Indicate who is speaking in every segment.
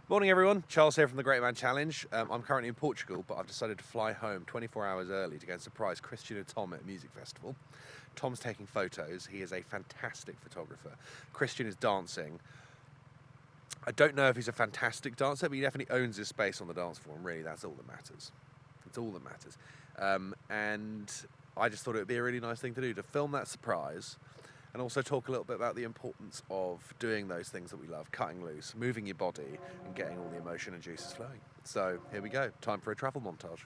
Speaker 1: Morning everyone, Charles here from the Great Man Challenge. I'm currently in Portugal, but I've decided to fly home 24 hours early to go and surprise Christian and Tom at a music festival. Tom's taking photos, he is a fantastic photographer. Christian is dancing. I don't know if he's a fantastic dancer, but he definitely owns his space on the dance floor, and really that's all that matters. It's all that matters. And I just thought it would be a really nice thing to do, to film that surprise, and also talk a little bit about the importance of doing those things that we love, cutting loose, moving your body, and getting all the emotion and juices flowing. So here we go, time for a travel montage.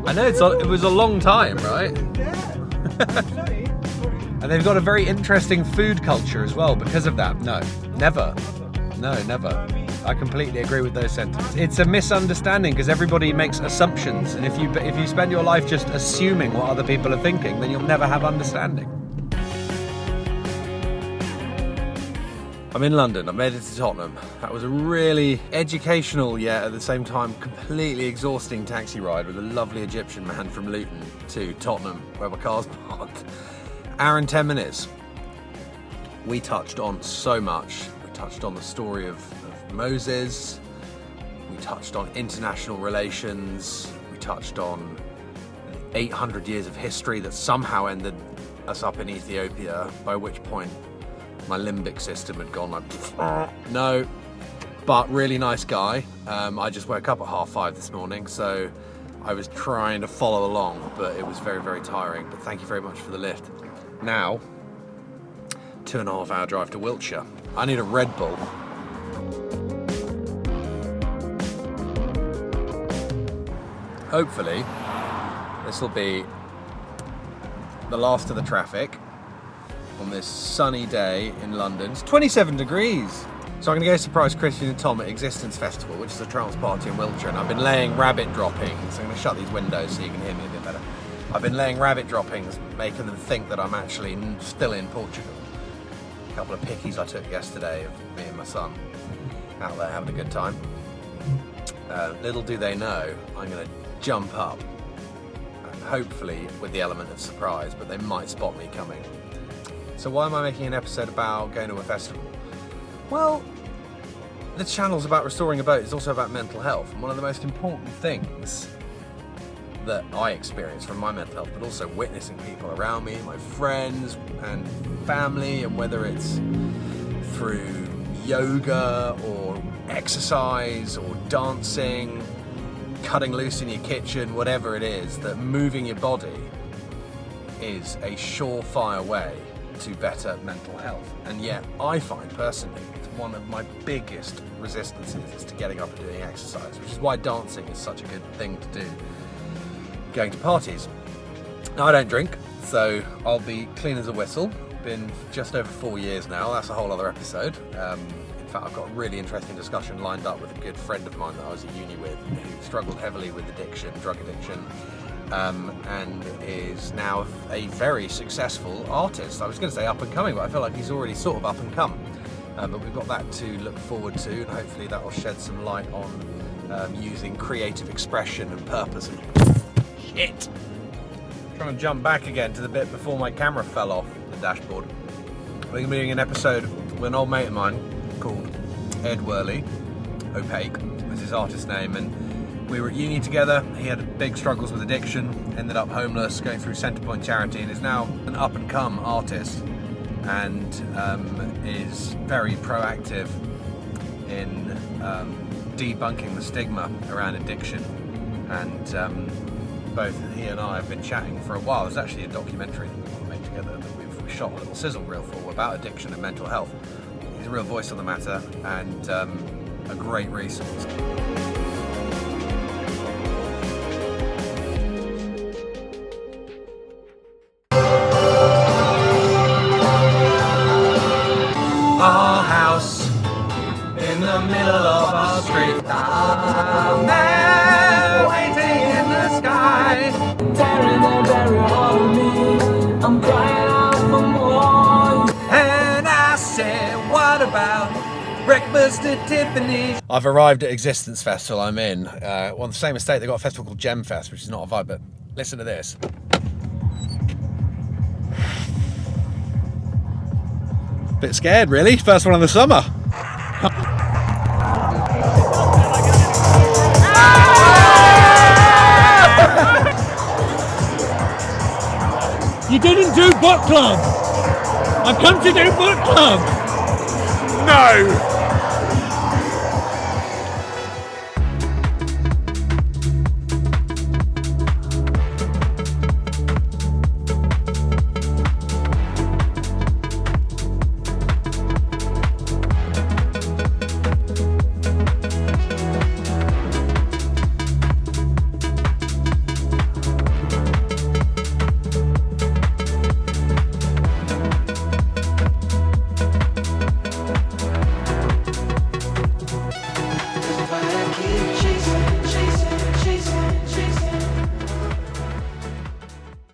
Speaker 1: I know it was a long time, right? And they've got a very interesting food culture as well because of that. No, never. No, never. I completely agree with those sentiments. It's a misunderstanding because everybody makes assumptions, and if you spend your life just assuming what other people are thinking, then you'll never have understanding. I'm in London, I made it to Tottenham. That was a really educational, yet at the same time completely exhausting taxi ride with a lovely Egyptian man from Luton to Tottenham, where my car's parked. Hour and 10 minutes. We touched on so much. We touched on the story of Moses. We touched on international relations. We touched on 800 years of history that somehow ended us up in Ethiopia, by which point my limbic system had gone like, no, but really nice guy. I just woke up at 5:30 this morning, so I was trying to follow along, but it was very, very tiring. But thank you very much for the lift. Now, 2.5 hour drive to Wiltshire. I need a Red Bull. Hopefully, this will be the last of the traffic on this sunny day in London. It's 27 degrees. So I'm going to go surprise Christian and Tom at Existence Festival, which is a trance party in Wiltshire, and I've been laying rabbit droppings. I'm going to shut these windows so you can hear me a bit better. I've been laying rabbit droppings, making them think that I'm actually still in Portugal. A couple of pickies I took yesterday of me and my son out there having a good time. Little do they know, I'm going to jump up, and hopefully with the element of surprise, but they might spot me coming. So why am I making an episode about going to a festival? Well, the channel's about restoring a boat. It's also about mental health. And one of the most important things that I experience from my mental health, but also witnessing people around me, my friends and family, and whether it's through yoga or exercise or dancing, cutting loose in your kitchen, whatever it is, that moving your body is a surefire way to better mental health. And yet I find personally it's one of my biggest resistances is to getting up and doing exercise, which is why dancing is such a good thing to do. Going to parties. Now I don't drink, so I'll be clean as a whistle. Been just over 4 years now. That's a whole other episode. In fact, I've got a really interesting discussion lined up with a good friend of mine that I was at uni with, who struggled heavily with addiction, drug addiction, and is now a very successful artist. I was going to say up and coming, but I feel like he's already sort of up and come. But we've got that to look forward to, and hopefully that will shed some light on using creative expression and purpose. And shit! Trying to jump back again to the bit before my camera fell off the dashboard. We're going to be doing an episode with an old mate of mine called Ed Worley, Opaque was his artist name, and we were at uni together. He had big struggles with addiction, ended up homeless, going through Centrepoint charity, and is now an up and come artist. and is very proactive in debunking the stigma around addiction. And both he and I have been chatting for a while. There's actually a documentary that we want to make together that we've shot a little sizzle reel for about addiction and mental health. He's a real voice on the matter and a great resource. Our house in the middle of our street. A man waiting in the sky. Tearing the berry on me. I'm crying out for more. And I said, what about breakfast at Tiffany's? I've arrived at Existence Festival. I'm in. On the same estate, they've got a festival called Gem Fest, which is not a vibe, but listen to this. Bit scared, really. First one of the summer. You didn't do book club. I've come to do book club. No.